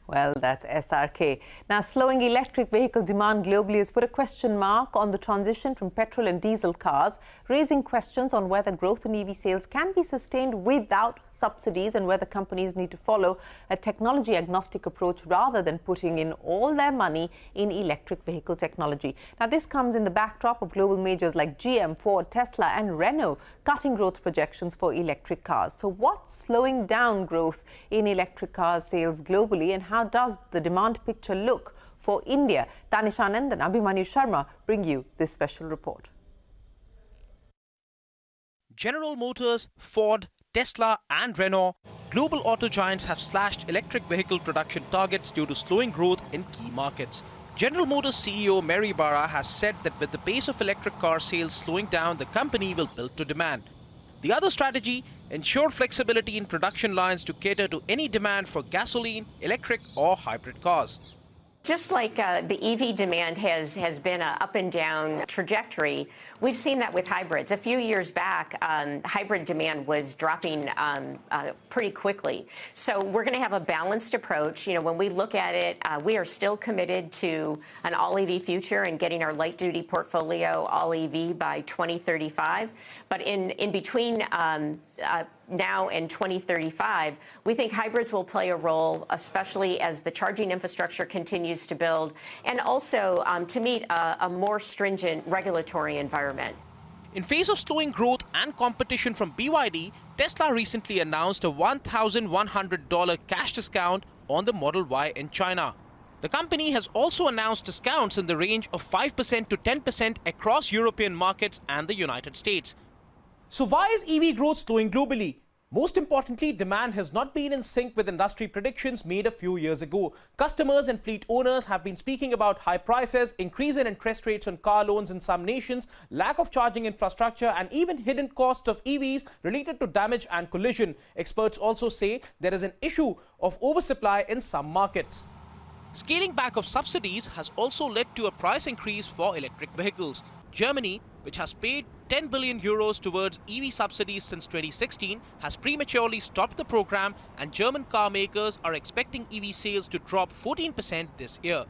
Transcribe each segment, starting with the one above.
Well, that's SRK. Now, slowing electric vehicle demand globally has put a question mark on the transition from petrol and diesel cars, raising questions on whether growth in EV sales can be sustained without subsidies and whether companies need to follow a technology-agnostic approach rather than putting in all their money in electric vehicle technology. Now, this comes in the backdrop of global majors like GM, Ford, Tesla and Renault cutting growth projections for electric cars. So what's slowing down growth in electric car sales globally, and how does the demand picture look for India? Danish Anand and Abhimanyu Sharma bring you this special report. General Motors, Ford, Tesla and Renault, global auto giants have slashed electric vehicle production targets due to slowing growth in key markets. General Motors CEO Mary Barra has said that with the pace of electric car sales slowing down, the company will build to demand. The other strategy, ensure flexibility in production lines to cater to any demand for gasoline, electric or hybrid cars. Just like the EV demand has been an up and down trajectory, we've seen that with hybrids. A few years back, hybrid demand was dropping pretty quickly. So we're going to have a balanced approach. You know, when we look at it, we are still committed to an all-EV future and getting our light-duty portfolio all-EV by 2035. But in between now and 2035, we think hybrids will play a role, especially as the charging infrastructure continues to build, and also to meet a more stringent regulatory environment. In face of slowing growth and competition from BYD, Tesla recently announced a $1,100 cash discount on the Model Y in China. The company has also announced discounts in the range of 5% to 10% across European markets and the United States. So why is EV growth slowing globally? Most importantly, demand has not been in sync with industry predictions made a few years ago. Customers and fleet owners have been speaking about high prices, increase in interest rates on car loans in some nations, lack of charging infrastructure and even hidden costs of EVs related to damage and collision. Experts also say there is an issue of oversupply in some markets. Scaling back of subsidies has also led to a price increase for electric vehicles. Germany, which has paid 10 billion euros towards EV subsidies since 2016, has prematurely stopped the program, and German car makers are expecting EV sales to drop 14% this year.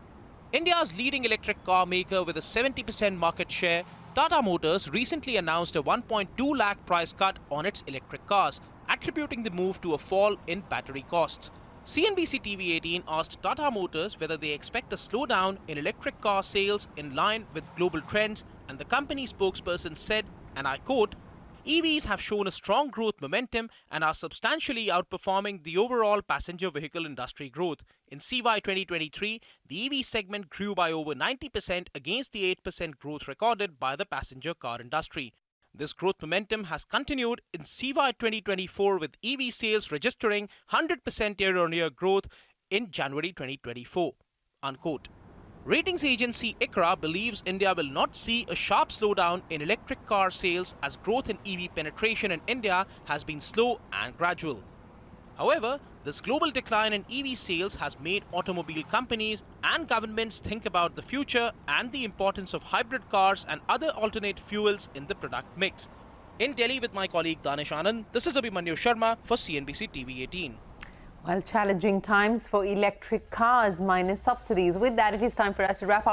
India's leading electric car maker with a 70% market share, Tata Motors recently announced a 1.2 lakh price cut on its electric cars, attributing the move to a fall in battery costs. CNBC-TV18 asked Tata Motors whether they expect a slowdown in electric car sales in line with global trends, and the company spokesperson said, and I quote, "EVs have shown a strong growth momentum and are substantially outperforming the overall passenger vehicle industry growth. In CY 2023, the EV segment grew by over 90% against the 8% growth recorded by the passenger car industry. This growth momentum has continued in CY 2024 with EV sales registering 100% year-on-year growth in January 2024. Unquote. Ratings agency ICRA believes India will not see a sharp slowdown in electric car sales as growth in EV penetration in India has been slow and gradual. However, this global decline in EV sales has made automobile companies and governments think about the future and the importance of hybrid cars and other alternate fuels in the product mix. In Delhi with my colleague Danish Anand, this is Abhimanyu Sharma for CNBC TV18. Well, challenging times for electric cars minus subsidies. With that, it is time for us to wrap up